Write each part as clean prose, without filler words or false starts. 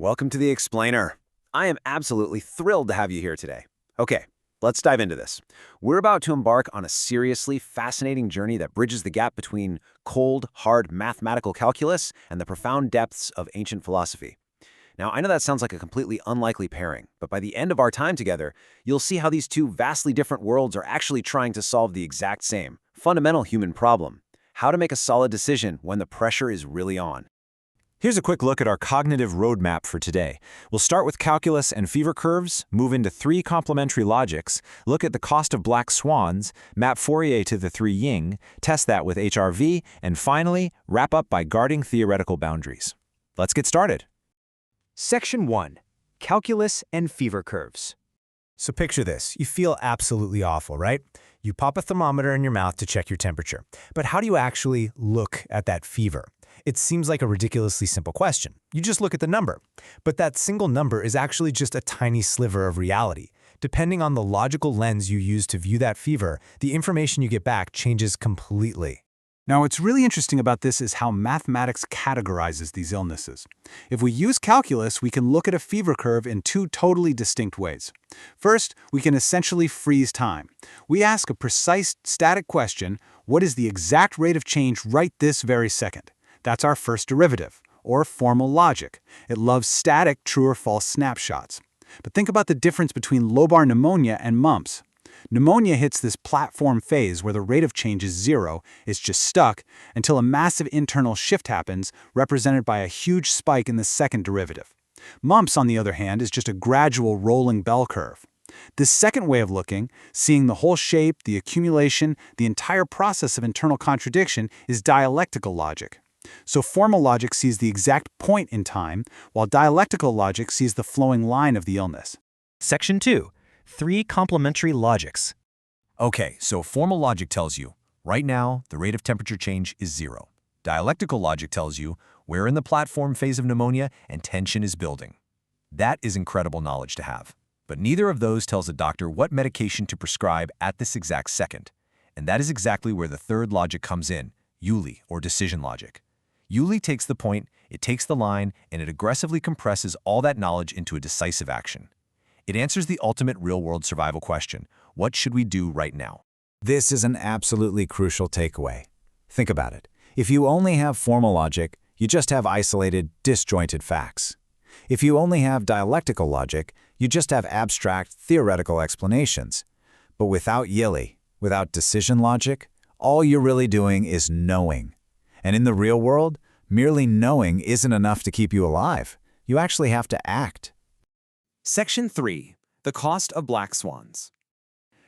Welcome to the Explainer. I am absolutely thrilled to have you here today. Okay, let's dive into this. We're about to embark on a seriously fascinating journey that bridges the gap between cold, hard mathematical calculus and the profound depths of ancient philosophy. Now, I know that sounds like a completely unlikely pairing, but by the end of our time together, you'll see how these two vastly different worlds are actually trying to solve the exact same, fundamental human problem: how to make a solid decision when the pressure is really on. Here's a quick look at our cognitive roadmap for today. We'll start with calculus and fever curves, move into three complementary logics, look at the cost of black swans, map Fourier to the three yin, test that with HRV, and finally, wrap up by guarding theoretical boundaries. Let's get started. Section 1. Calculus and fever curves. So picture this. You feel absolutely awful, right? You pop a thermometer in your mouth to check your temperature. But how do you actually look at that fever? It seems like a ridiculously simple question. You just look at the number. But that single number is actually just a tiny sliver of reality. Depending on the logical lens you use to view that fever, the information you get back changes completely. Now, what's really interesting about this is how mathematics categorizes these illnesses. If we use calculus, we can look at a fever curve in two totally distinct ways. First, we can essentially freeze time. We ask a precise, static question: what is the exact rate of change right this very second? That's our first derivative, or formal logic. It loves static true or false snapshots. But think about the difference between lobar pneumonia and mumps. Pneumonia hits this platform phase where the rate of change is zero, it's just stuck, until a massive internal shift happens, represented by a huge spike in the second derivative. Mumps, on the other hand, is just a gradual rolling bell curve. This second way of looking, seeing the whole shape, the accumulation, the entire process of internal contradiction, is dialectical logic. So formal logic sees the exact point in time, while dialectical logic sees the flowing line of the illness. Section 2. Three complementary logics. Okay, so formal logic tells you, right now, the rate of temperature change is zero. Dialectical logic tells you, we're in the platform phase of pneumonia and tension is building. That is incredible knowledge to have. But neither of those tells a doctor what medication to prescribe at this exact second. And that is exactly where the third logic comes in, Euler, or decision logic. Euler takes the point, it takes the line, and it aggressively compresses all that knowledge into a decisive action. It answers the ultimate real-world survival question: what should we do right now? This is an absolutely crucial takeaway. Think about it. If you only have formal logic, you just have isolated, disjointed facts. If you only have dialectical logic, you just have abstract, theoretical explanations. But without Euler, without decision logic, all you're really doing is knowing. And in the real world, merely knowing isn't enough to keep you alive. You actually have to act. Section 3. The cost of black swans.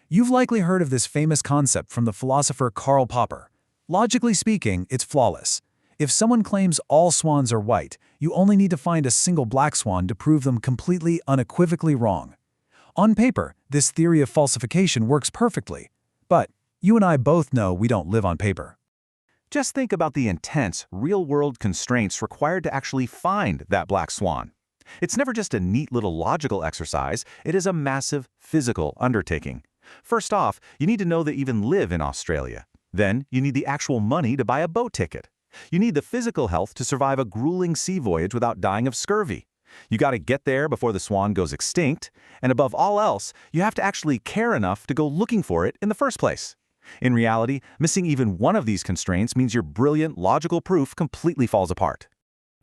You've likely heard of this famous concept from the philosopher Karl Popper. Logically speaking, it's flawless. If someone claims all swans are white, you only need to find a single black swan to prove them completely, unequivocally wrong. On paper, this theory of falsification works perfectly. But you and I both know we don't live on paper. Just think about the intense, real-world constraints required to actually find that black swan. It's never just a neat little logical exercise, it is a massive physical undertaking. First off, you need to know they even live in Australia. Then, you need the actual money to buy a boat ticket. You need the physical health to survive a grueling sea voyage without dying of scurvy. You gotta get there before the swan goes extinct, and above all else, you have to actually care enough to go looking for it in the first place. In reality, missing even one of these constraints means your brilliant logical proof completely falls apart.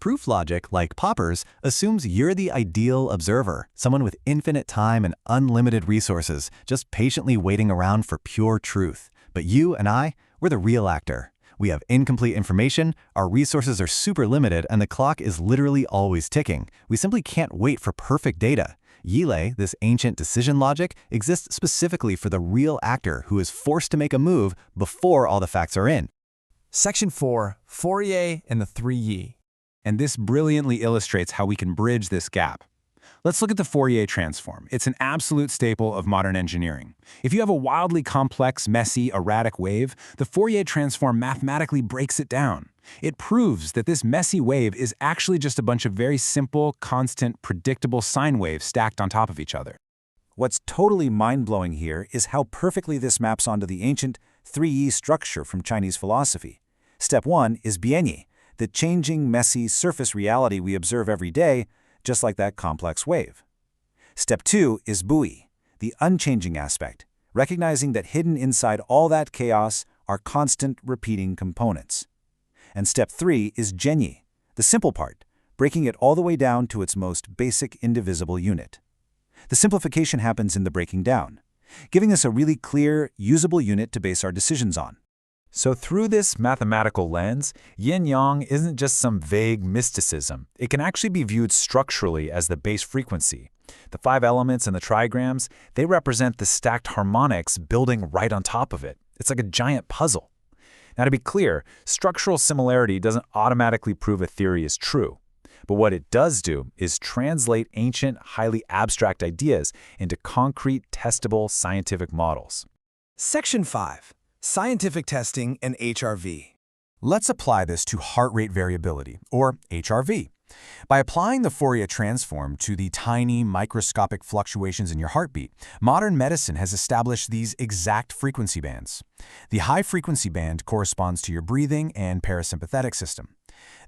Proof logic, like Popper's, assumes you're the ideal observer, someone with infinite time and unlimited resources, just patiently waiting around for pure truth. But you and I, we're the real actor. We have incomplete information, our resources are super limited, and the clock is literally always ticking. We simply can't wait for perfect data. Euler, this ancient decision logic, exists specifically for the real actor who is forced to make a move before all the facts are in. Section 4. Fourier and the three yi. And this brilliantly illustrates how we can bridge this gap. Let's look at the Fourier transform. It's an absolute staple of modern engineering. If you have a wildly complex, messy, erratic wave, the Fourier transform mathematically breaks it down. It proves that this messy wave is actually just a bunch of very simple, constant, predictable sine waves stacked on top of each other. What's totally mind-blowing here is how perfectly this maps onto the ancient 3yi structure from Chinese philosophy. Step 1 is bianyi, the changing, messy, surface reality we observe every day, just like that complex wave. Step 2 is buoy, the unchanging aspect, recognizing that hidden inside all that chaos are constant repeating components. And step 3 is genyi, the simple part, breaking it all the way down to its most basic indivisible unit. The simplification happens in the breaking down, giving us a really clear, usable unit to base our decisions on. So through this mathematical lens, yin-yang isn't just some vague mysticism. It can actually be viewed structurally as the base frequency. The 5 elements and the trigrams, they represent the stacked harmonics building right on top of it. It's like a giant puzzle. Now, to be clear, structural similarity doesn't automatically prove a theory is true. But what it does do is translate ancient, highly abstract ideas into concrete, testable scientific models. Section 5. Scientific testing and HRV. Let's apply this to heart rate variability, or HRV. By applying the Fourier transform to the tiny, microscopic fluctuations in your heartbeat, modern medicine has established these exact frequency bands. The high-frequency band corresponds to your breathing and parasympathetic system.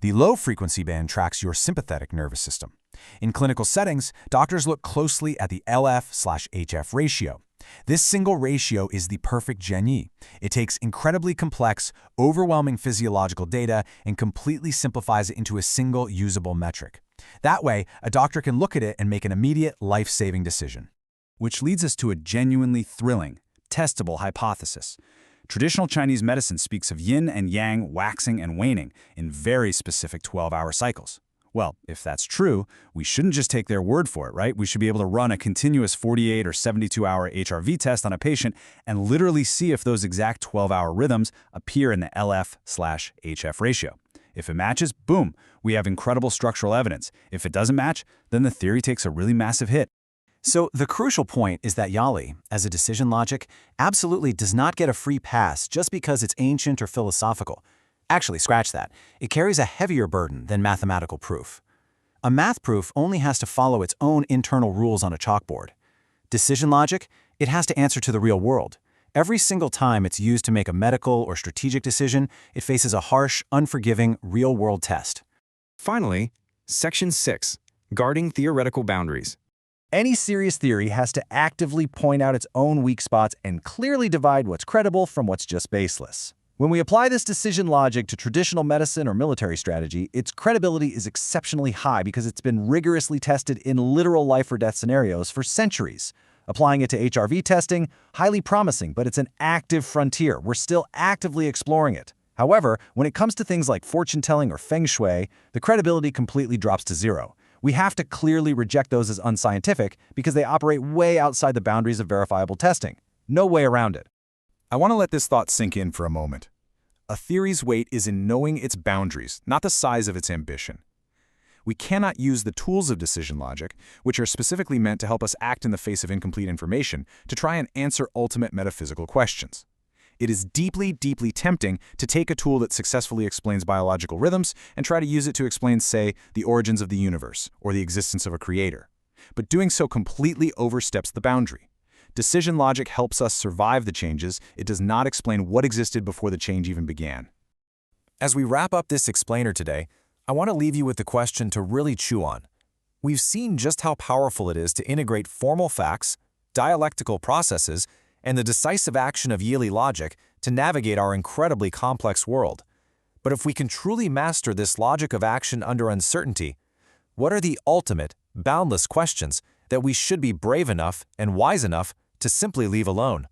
The low-frequency band tracks your sympathetic nervous system. In clinical settings, doctors look closely at the LF/HF ratio. This single ratio is the perfect genyi. It takes incredibly complex, overwhelming physiological data and completely simplifies it into a single usable metric. That way, a doctor can look at it and make an immediate, life-saving decision. Which leads us to a genuinely thrilling, testable hypothesis. Traditional Chinese medicine speaks of yin and yang waxing and waning in very specific 12-hour cycles. Well, if that's true, we shouldn't just take their word for it, right? We should be able to run a continuous 48 or 72-hour HRV test on a patient and literally see if those exact 12-hour rhythms appear in the LF/HF ratio. If it matches, boom, we have incredible structural evidence. If it doesn't match, then the theory takes a really massive hit. So the crucial point is that Yali, as a decision logic, absolutely does not get a free pass just because it's ancient or philosophical. Actually, scratch that. It carries a heavier burden than mathematical proof. A math proof only has to follow its own internal rules on a chalkboard. Decision logic, it has to answer to the real world. Every single time it's used to make a medical or strategic decision, it faces a harsh, unforgiving, real-world test. Finally, Section 6, Guarding Theoretical Boundaries. Any serious theory has to actively point out its own weak spots and clearly divide what's credible from what's just baseless. When we apply this decision logic to traditional medicine or military strategy, its credibility is exceptionally high because it's been rigorously tested in literal life-or-death scenarios for centuries. Applying it to HRV testing, highly promising, but it's an active frontier. We're still actively exploring it. However, when it comes to things like fortune-telling or feng shui, the credibility completely drops to zero. We have to clearly reject those as unscientific because they operate way outside the boundaries of verifiable testing. No way around it. I want to let this thought sink in for a moment. A theory's weight is in knowing its boundaries, not the size of its ambition. We cannot use the tools of decision logic, which are specifically meant to help us act in the face of incomplete information, to try and answer ultimate metaphysical questions. It is deeply, deeply tempting to take a tool that successfully explains biological rhythms and try to use it to explain, say, the origins of the universe or the existence of a creator. But doing so completely oversteps the boundary. Decision logic helps us survive the changes. It does not explain what existed before the change even began. As we wrap up this explainer today, I want to leave you with the question to really chew on. We've seen just how powerful it is to integrate formal facts, dialectical processes, and the decisive action of Yili logic to navigate our incredibly complex world. But if we can truly master this logic of action under uncertainty, what are the ultimate, boundless questions that we should be brave enough and wise enough to simply leave alone?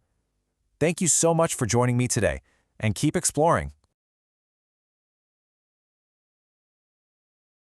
Thank you so much for joining me today, and keep exploring.